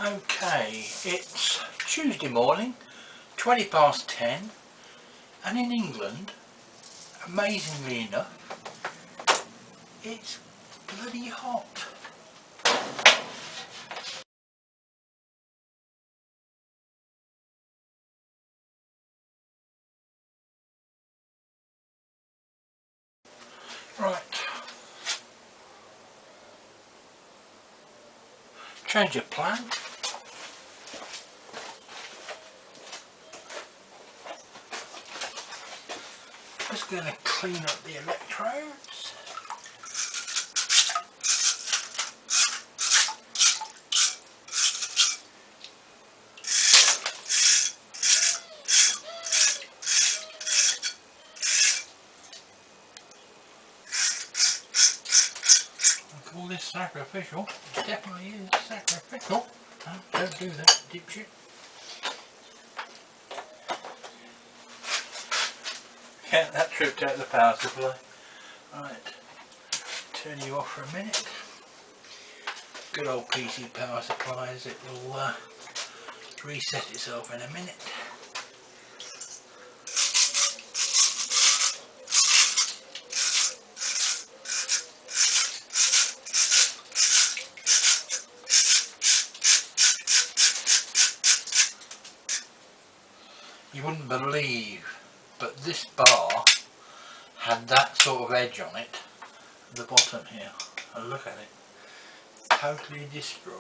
Okay, it's Tuesday morning, 20 past 10, and in England, amazingly enough, it's bloody hot. Right, change of plan. Just going to clean up the electrodes. I call this sacrificial. It definitely is sacrificial. Don't do that, dipshit. Yeah, that tripped out the power supply. Right, turn you off for a minute. Good old PC power supplies, it will reset itself in a minute. You wouldn't believe, but this bar had that sort of edge on it at the bottom here, and look at it, totally destroyed.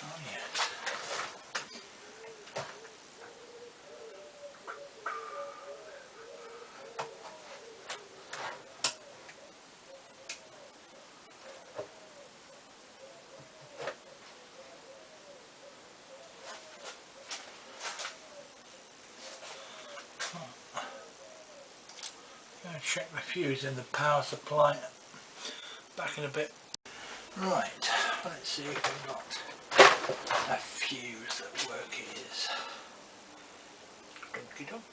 Oh yeah. Going to check the fuse in the power supply back in a bit. Right, let's see if we've got a fuse that works. Donkey dunk.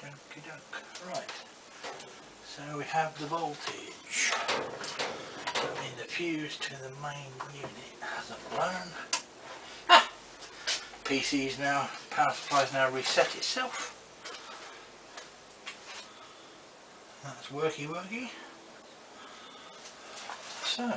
Donkey dunk. Right, so we have the voltage. I mean the fuse to the main unit hasn't blown. PC's now, power supply's now reset itself. That's worky. So,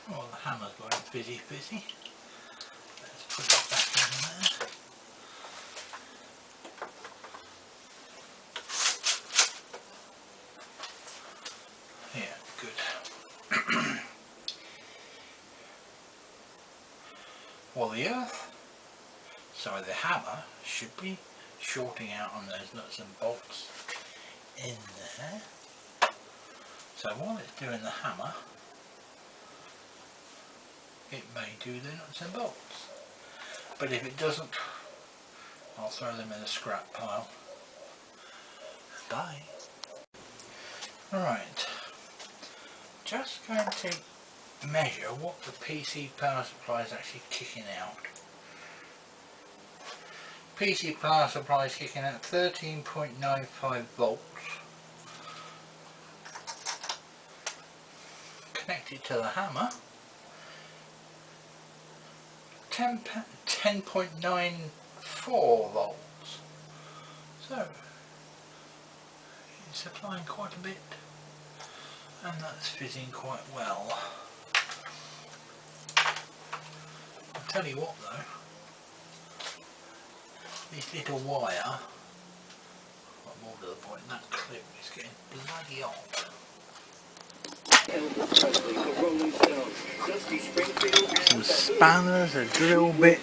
well, the hammer's going fizzy. Let's put it back in there. Yeah, good. Well, the hammer should be shorting out on those nuts and bolts in there. So while it's doing the hammer, it may do the nuts and bolts. But if it doesn't, I'll throw them in a scrap pile. Bye. Alright, just going to measure what the PC power supply is actually kicking out. PC power supply is kicking out 13.95 volts. Connected to the hammer. 10.94 volts. So it's supplying quite a bit, and that's fitting quite well. I'll tell you what though, this little wire, well, more to the point, that clip is getting bloody hot. Some spanners, a drill bit.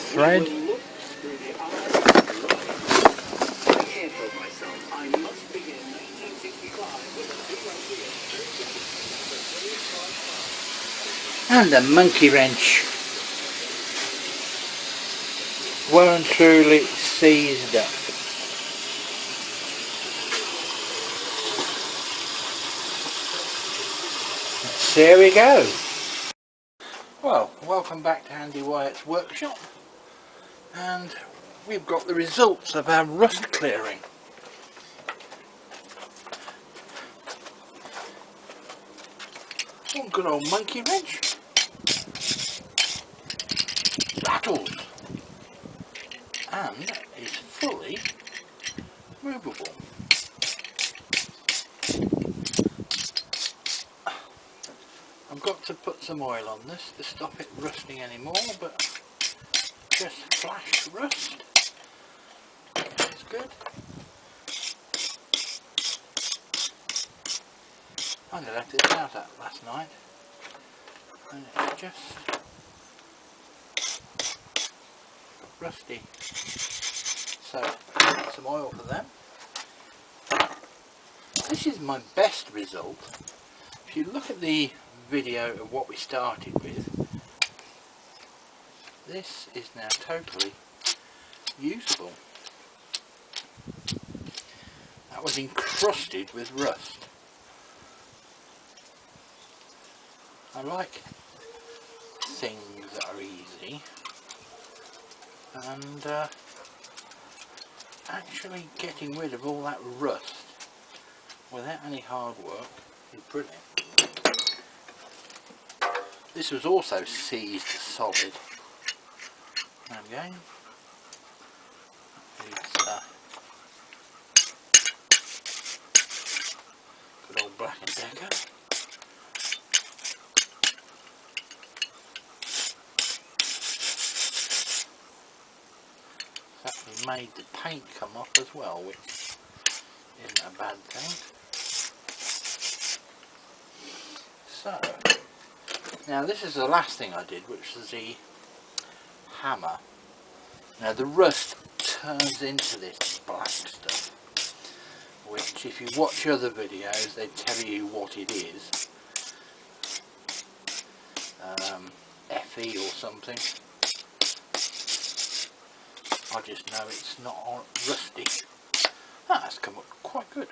Thread. And a monkey wrench. Well and truly seized up. So there we go. Well, welcome back to Andy Wyatt's workshop, and we've got the results of our rust clearing. One good old monkey wrench. Rattles. And is fully movable. I've got to put some oil on this to stop it rusting anymore, but just flash rust. That's good. I left it out last night, and it's just rusty. So some oil for them. This is my best result. If you look at the video of what we started with, this is now totally usable. That was encrusted with rust. I like things that are easy, and actually getting rid of all that rust without any hard work is brilliant. This was also seized solid. And again, it's good old Black & Decker. It's actually made the paint come off as well, which isn't a bad thing. So, now this is the last thing I did, which is the hammer. Now the rust turns into this black stuff, which if you watch other videos they tell you what it is. Fe or something. I just know it's not rusty. Ah, that's come up quite good.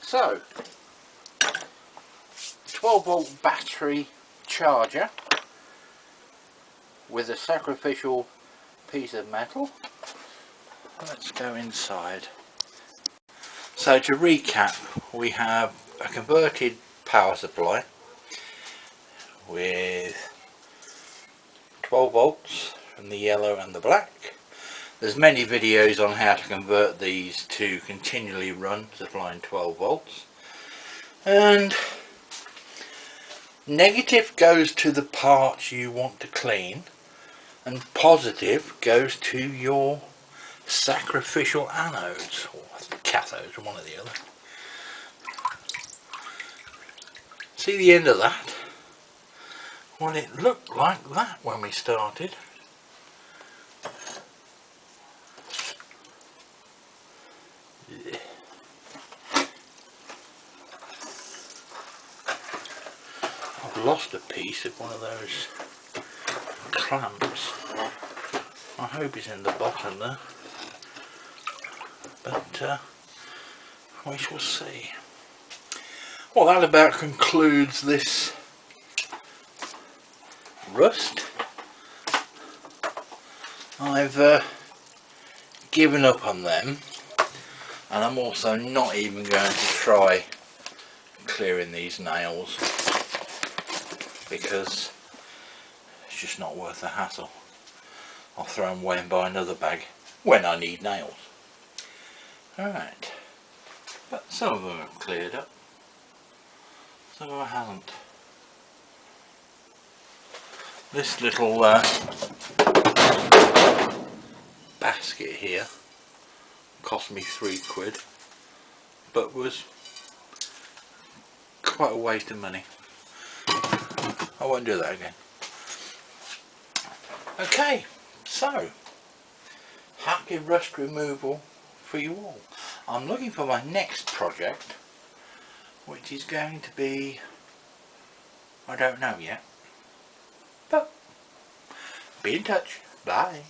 So, 12-volt battery charger with a sacrificial piece of metal. Let's go inside. So to recap, we have a converted power supply with 12 volts from the yellow and the black. There's many videos on how to convert these to continually run, supplying 12 volts. And negative goes to the parts you want to clean, and positive goes to your sacrificial anodes, or cathodes, one or the other. See the end of that? Well, it looked like that when we started. I've lost a piece of one of those clamps. I hope it's in the bottom there, but we shall see. Well, that about concludes this rust. I've given up on them, and I'm also not even going to try clearing these nails because it's just not worth the hassle. I'll throw them away and buy another bag when I need nails. Alright, but some of them have cleared up, some of them haven't. This little basket here cost me £3, but was quite a waste of money. I won't do that again. Okay, so happy rust removal for you all. I'm looking for my next project, which is going to be, I don't know yet, but be in touch. Bye.